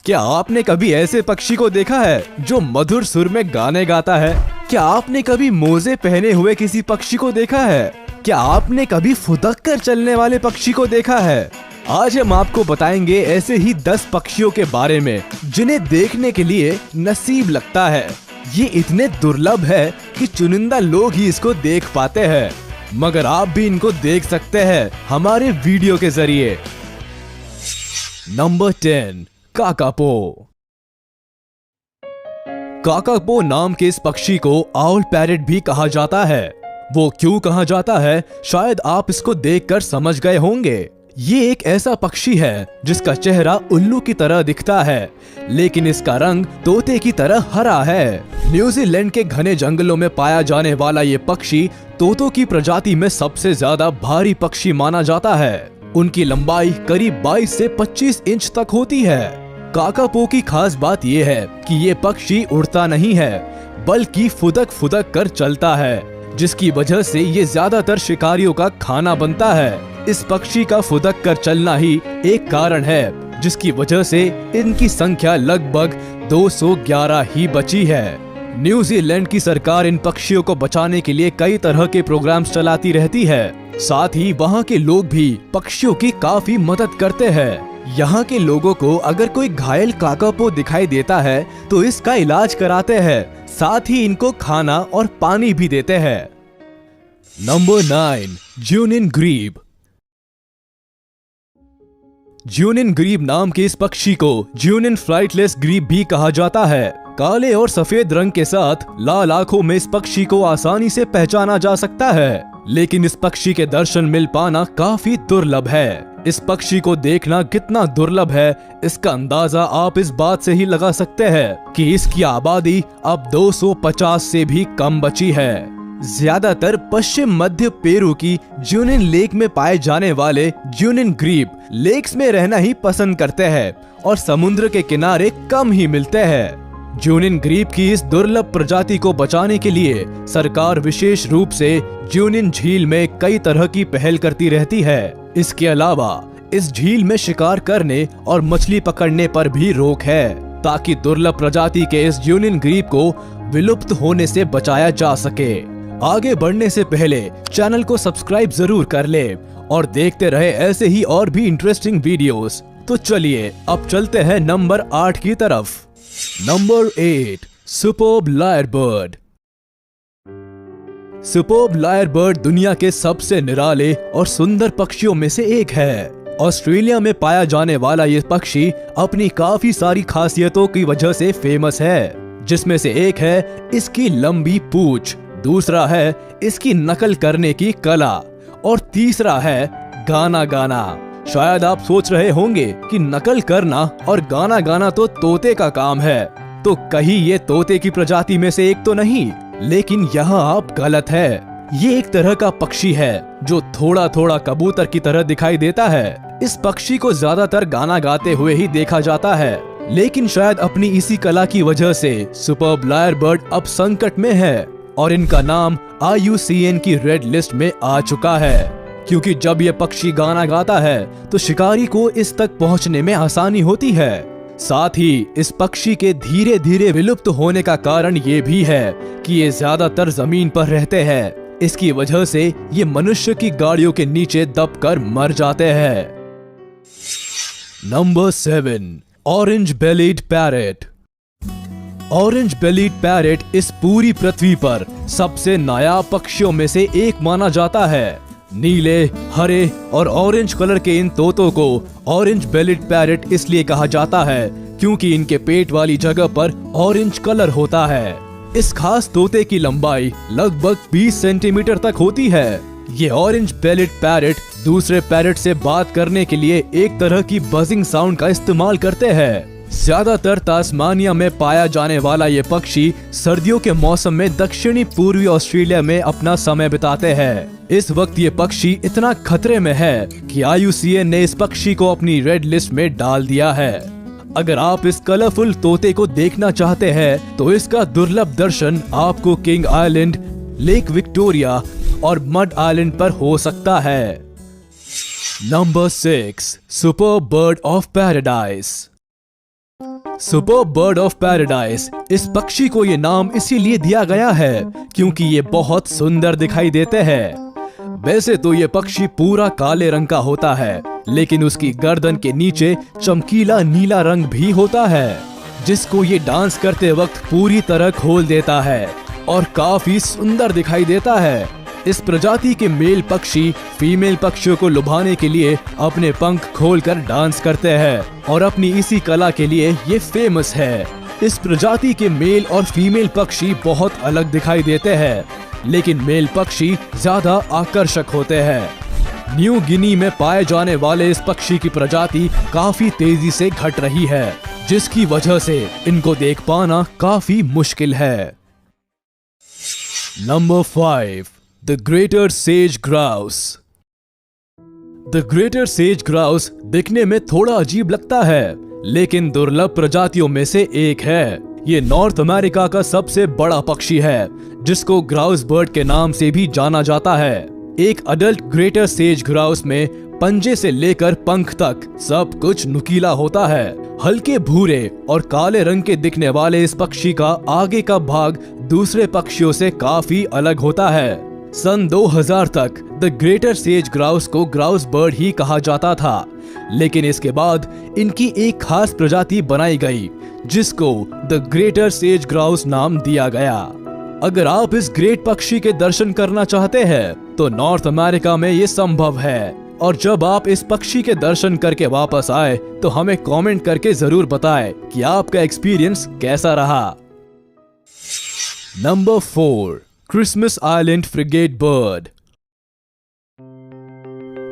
क्या आपने कभी ऐसे पक्षी को देखा है जो मधुर सुर में गाने गाता है? क्या आपने कभी मोजे पहने हुए किसी पक्षी को देखा है? क्या आपने कभी फुदक कर चलने वाले पक्षी को देखा है? आज हम आपको बताएंगे ऐसे ही 10 पक्षियों के बारे में जिन्हें देखने के लिए नसीब लगता है। ये इतने दुर्लभ है कि चुनिंदा लोग ही इसको देख पाते हैं, मगर आप भी इनको देख सकते हैं हमारे वीडियो के जरिए। Number 10, kakapo. काकापो नाम के इस पक्षी को आउल पैरेट भी कहा जाता है। वो क्यों कहा जाता है, शायद आप इसको देखकर समझ गए होंगे। ये एक ऐसा पक्षी है जिसका चेहरा उल्लू की तरह दिखता है, लेकिन इसका रंग तोते की तरह हरा है। न्यूजीलैंड के घने जंगलों में पाया जाने वाला ये पक्षी तोतों की प्रजाति में सबसे ज्यादा भारी पक्षी माना जाता है। उनकी लंबाई करीब 22 से 25 इंच तक होती है। काकापो की खास बात यह है कि ये पक्षी उड़ता नहीं है, बल्कि फुदक फुदक कर चलता है, जिसकी वजह से ये ज्यादातर शिकारियों का खाना बनता है। इस पक्षी का फुदक कर चलना ही एक कारण है जिसकी वजह से इनकी संख्या लगभग 211 ही बची है। न्यूजीलैंड की सरकार इन पक्षियों को बचाने के लिए कई तरह के प्रोग्राम्स चलाती रहती है। साथ ही वहाँ के लोग भी पक्षियों की काफी मदद करते हैं। यहाँ के लोगों को अगर कोई घायल काकापो दिखाई देता है तो इसका इलाज कराते हैं, साथ ही इनको खाना और पानी भी देते हैं। नंबर 9, ज्यूनिन ग्रीब। ज्यूनिन ग्रीब नाम के इस पक्षी को ज्यूनिन फ्लाइटलेस ग्रीब भी कहा जाता है। काले और सफेद रंग के साथ लाल आंखों में इस पक्षी को आसानी से पहचाना जा सकता है, लेकिन इस पक्षी के दर्शन मिल पाना काफी दुर्लभ है। इस पक्षी को देखना कितना दुर्लभ है, इसका अंदाजा आप इस बात से ही लगा सकते हैं कि इसकी आबादी अब 250 से भी कम बची है। ज्यादातर पश्चिम मध्य पेरू की ज्यूनिन लेक में पाए जाने वाले ज्यूनिन ग्रीब लेक्स में रहना ही पसंद करते हैं और समुद्र के किनारे कम ही मिलते हैं। ज्यूनिन ग्रीब की इस दुर्लभ प्रजाति को बचाने के लिए सरकार विशेष रूप से ज्यूनिन झील में कई तरह की पहल करती रहती है। इसके अलावा इस झील में शिकार करने और मछली पकड़ने पर भी रोक है, ताकि दुर्लभ प्रजाति के इस ज्यूनिन ग्रीब को विलुप्त होने से बचाया जा सके। आगे बढ़ने से पहले चैनल को सब्सक्राइब जरूर कर ले और देखते रहे ऐसे ही और भी इंटरेस्टिंग वीडियोस। तो चलिए अब चलते हैं नंबर 8 की तरफ। Number 8, superb lyrebird. Superb lyrebird दुनिया के सबसे निराले और सुंदर पक्षियों में से एक है। ऑस्ट्रेलिया में पाया जाने वाला ये पक्षी अपनी काफी सारी खासियतों की वजह से फेमस है, जिसमें से एक है इसकी लंबी पूंछ, दूसरा है इसकी नकल करने की कला और तीसरा है गाना गाना। शायद आप सोच रहे होंगे कि नकल करना और गाना गाना तो तोते का काम है, तो कहीं ये तोते की प्रजाति में से एक तो नहीं, लेकिन यहाँ आप गलत है। ये एक तरह का पक्षी है जो थोड़ा थोड़ा कबूतर की तरह दिखाई देता है। इस पक्षी को ज्यादातर गाना गाते हुए ही देखा जाता है, लेकिन शायद अपनी इसी कला की वजह से सुपर्ब लायरबर्ड अब संकट में है और इनका नाम IUCN की रेड लिस्ट में आ चुका है, क्योंकि जब ये पक्षी गाना गाता है तो शिकारी को इस तक पहुंचने में आसानी होती है। साथ ही इस पक्षी के धीरे धीरे विलुप्त होने का कारण ये भी है कि ये ज्यादातर जमीन पर रहते हैं। इसकी वजह से ये मनुष्य की गाड़ियों के नीचे दबकर मर जाते हैं। Number 7, orange bellied parrot. Orange bellied parrot इस पूरी पृथ्वी पर सबसे नायाब पक्षियों में से एक माना जाता है। नीले, हरे और ऑरेंज कलर के इन तोतों को ऑरेंज बेलीड पैरेट इसलिए कहा जाता है क्योंकि इनके पेट वाली जगह पर ऑरेंज कलर होता है। इस खास तोते की लंबाई लगभग 20 सेंटीमीटर तक होती है। ये ऑरेंज बेलीड पैरेट दूसरे पैरेट से बात करने के लिए एक तरह की बजिंग साउंड का इस्तेमाल करते हैं। ज्यादातर तास्मानिया में पाया जाने वाला ये पक्षी सर्दियों के मौसम में दक्षिणी पूर्वी ऑस्ट्रेलिया में अपना समय बिताते हैं। इस वक्त ये पक्षी इतना खतरे में है कि IUCN ने इस पक्षी को अपनी रेड लिस्ट में डाल दिया है। अगर आप इस कलरफुल तोते को देखना चाहते हैं तो इसका दुर्लभ दर्शन आपको किंग आइलैंड, लेक विक्टोरिया और मड आइलैंड पर हो सकता है। Number 6, superb bird of paradise. Super bird of paradise, इस पक्षी को ये नाम इसीलिए दिया गया है क्योंकि ये बहुत सुंदर दिखाई देते हैं। वैसे तो ये पक्षी पूरा काले रंग का होता है, लेकिन उसकी गर्दन के नीचे चमकीला नीला रंग भी होता है, जिसको ये डांस करते वक्त पूरी तरह खोल देता है और काफी सुंदर दिखाई देता है। इस प्रजाति के मेल पक्षी फीमेल पक्षियों को लुभाने के लिए अपने पंख खोलकर डांस करते हैं और अपनी इसी कला के लिए ये फेमस है। इस प्रजाति के मेल और फीमेल पक्षी बहुत अलग दिखाई देते हैं, लेकिन मेल पक्षी ज्यादा आकर्षक होते हैं। न्यू गिनी में पाए जाने वाले इस पक्षी की प्रजाति काफी तेजी से घट रही है, जिसकी वजह से इनको देख पाना काफी मुश्किल है। Number 5, the greater says grouse. The greater says grouse दिखने में थोड़ा अजीब लगता है, लेकिन दुर्लभ प्रजातियों में से एक है। ये नॉर्थ अमेरिका का सबसे बड़ा पक्षी है, जिसको ग्राउस बर्ड के नाम से भी जाना जाता है। एक अडल्ट ग्रेटर सेज ग्राउस में पंजे से लेकर पंख तक सब कुछ नुकीला होता है। हल्के भूरे और काले रंग के दिखने वाले इस पक्षी का आगे का भाग दूसरे पक्षियों से काफी अलग होता है। सन 2000 तक द ग्रेटर सेज ग्राउस को ग्राउस बर्ड ही कहा जाता था, लेकिन इसके बाद इनकी एक खास प्रजाति बनाई गई, जिसको द ग्रेटर सेज ग्राउस नाम दिया गया। अगर आप इस ग्रेट पक्षी के दर्शन करना चाहते हैं तो नॉर्थ अमेरिका में ये संभव है, और जब आप इस पक्षी के दर्शन करके वापस आए तो हमें कमेंट करके जरूर बताएं कि आपका एक्सपीरियंस कैसा रहा। Number 4, Christmas island frigate bird.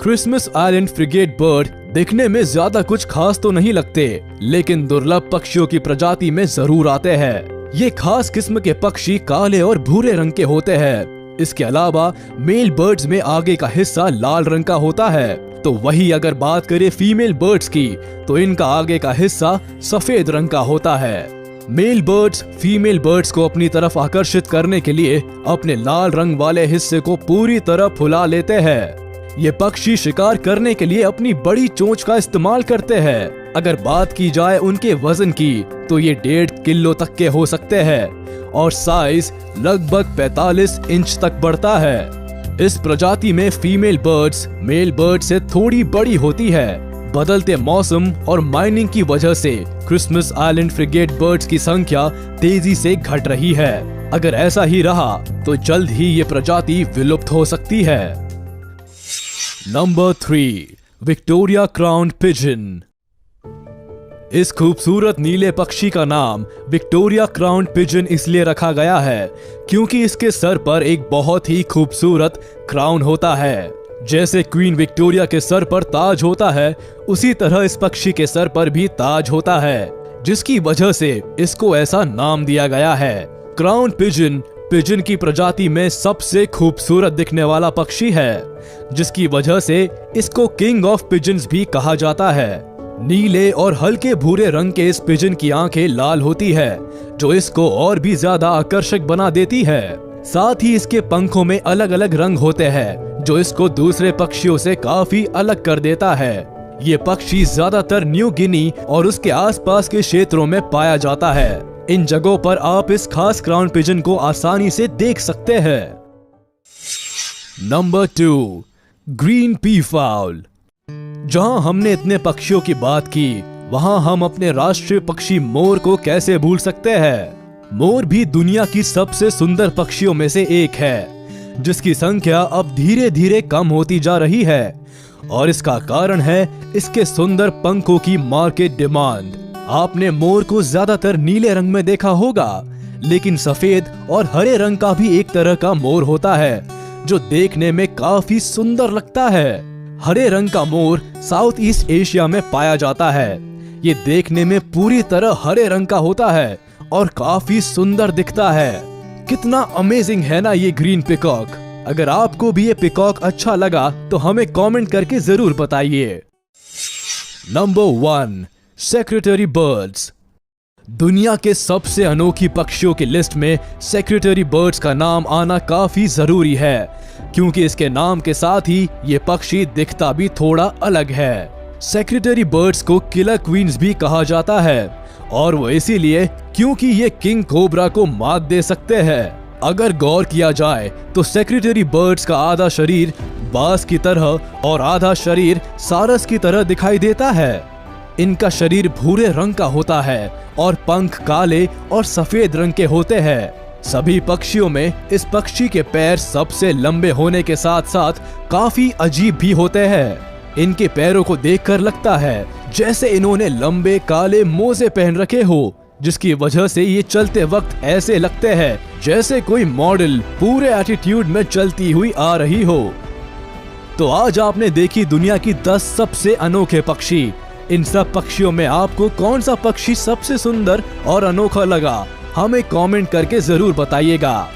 Christmas island frigate bird दिखने में ज्यादा कुछ खास तो नहीं लगते, लेकिन दुर्लभ पक्षियों की प्रजाति में जरूर आते हैं। ये खास किस्म के पक्षी काले और भूरे रंग के होते हैं। इसके अलावा मेल बर्ड्स में आगे का हिस्सा लाल रंग का होता है, तो वही अगर बात करें फीमेल बर्ड्स की तो इनका आगे का हिस्सा सफेद रंग का होता है। मेल बर्ड्स फीमेल बर्ड्स को अपनी तरफ आकर्षित करने के लिए अपने लाल रंग वाले हिस्से को पूरी तरह फुला लेते हैं। ये पक्षी शिकार करने के लिए अपनी बड़ी चोंच का इस्तेमाल करते हैं। अगर बात की जाए उनके वजन की तो ये 1.5 किलो तक के हो सकते हैं और साइज लगभग 45 इंच तक बढ़ता है। इस प्रजाति में फीमेल बर्ड्स मेल बर्ड से थोड़ी बड़ी होती है। बदलते मौसम और माइनिंग की वजह से क्रिसमस आइलैंड फ्रिगेट बर्ड्स की संख्या तेजी से घट रही है। अगर ऐसा ही रहा तो जल्द ही ये प्रजाति विलुप्त हो सकती है। Number 3, Victoria crowned pigeon. इस खूबसूरत नीले पक्षी का नाम विक्टोरिया क्राउन्ड पिजन इसलिए रखा गया है क्योंकि इसके सर पर एक बहुत ही खूबसूरत क्राउन होता है। जैसे क्वीन विक्टोरिया के सर पर ताज होता है, उसी तरह इस पक्षी के सर पर भी ताज होता है, जिसकी वजह से इसको ऐसा नाम दिया गया है। क्राउन पिजन पिजन की प्रजाति में सबसे खूबसूरत दिखने वाला पक्षी है, जिसकी वजह से इसको किंग ऑफ पिजन्स भी कहा जाता है। नीले और हल्के भूरे रंग के इस पिजन की आंखें लाल होती है, जो इसको और भी ज्यादा आकर्षक बना देती है। साथ ही इसके पंखों में अलग अलग रंग होते हैं, जो इसको दूसरे पक्षियों से काफी अलग कर देता है। ये पक्षी ज्यादातर न्यू गिनी और उसके आसपास के क्षेत्रों में पाया जाता है। इन जगहों पर आप इस खास क्राउन पिजन को आसानी से देख सकते हैं। Number 2, green pea foul. जहां हमने इतने पक्षियों की बात की, वहां हम अपने राष्ट्रीय पक्षी मोर को कैसे भूल सकते हैं। मोर भी दुनिया की सबसे सुंदर पक्षियों में से एक है, जिसकी संख्या अब धीरे धीरे कम होती जा रही है, और इसका कारण है इसके सुंदर पंखों की मार्केट डिमांड। आपने मोर को ज्यादातर नीले रंग में देखा होगा, लेकिन सफेद और हरे रंग का भी एक तरह का मोर होता है, जो देखने में काफी सुंदर लगता है। हरे रंग का मोर साउथ ईस्ट एशिया में पाया जाता है। ये देखने में पूरी तरह हरे रंग का होता है और काफी सुंदर दिखता है। कितना अमेजिंग है ना ये ग्रीन पिकॉक। अगर आपको भी ये पिकॉक अच्छा लगा तो हमें कमेंट करके जरूर बताइए। Number 1, secretary birds. दुनिया के सबसे अनोखी पक्षियों की लिस्ट में सेक्रेटरी बर्ड्स का नाम आना काफी जरूरी है, क्योंकि इसके नाम के साथ ही ये पक्षी दिखता भी थोड़ा अलग है। सेक्रेटरी बर्ड्स को किलर क्वींस भी कहा जाता है और वो इसीलिए क्योंकि ये किंग कोबरा को मात दे सकते हैं। अगर गौर किया जाए तो सेक्रेटरी बर्ड्स का आधा शरीर बाज की तरह और आधा शरीर सारस की तरह दिखाई देता है। इनका शरीर भूरे रंग का होता है और पंख काले और सफेद रंग के होते हैं। सभी पक्षियों में इस पक्षी के पैर सबसे लंबे होने के साथ साथ काफी अजीब भी होते हैं। इनके पैरों को देखकर लगता है जैसे इन्होंने लंबे काले मोजे पहन रखे हो, जिसकी वजह से ये चलते वक्त ऐसे लगते हैं जैसे कोई मॉडल पूरे एटीट्यूड में चलती हुई आ रही हो। तो आज आपने देखी दुनिया की 10 सबसे अनोखे पक्षी। इन सब पक्षियों में आपको कौन सा पक्षी सबसे सुंदर और अनोखा लगा, हमें कमेंट करके जरूर बताइएगा।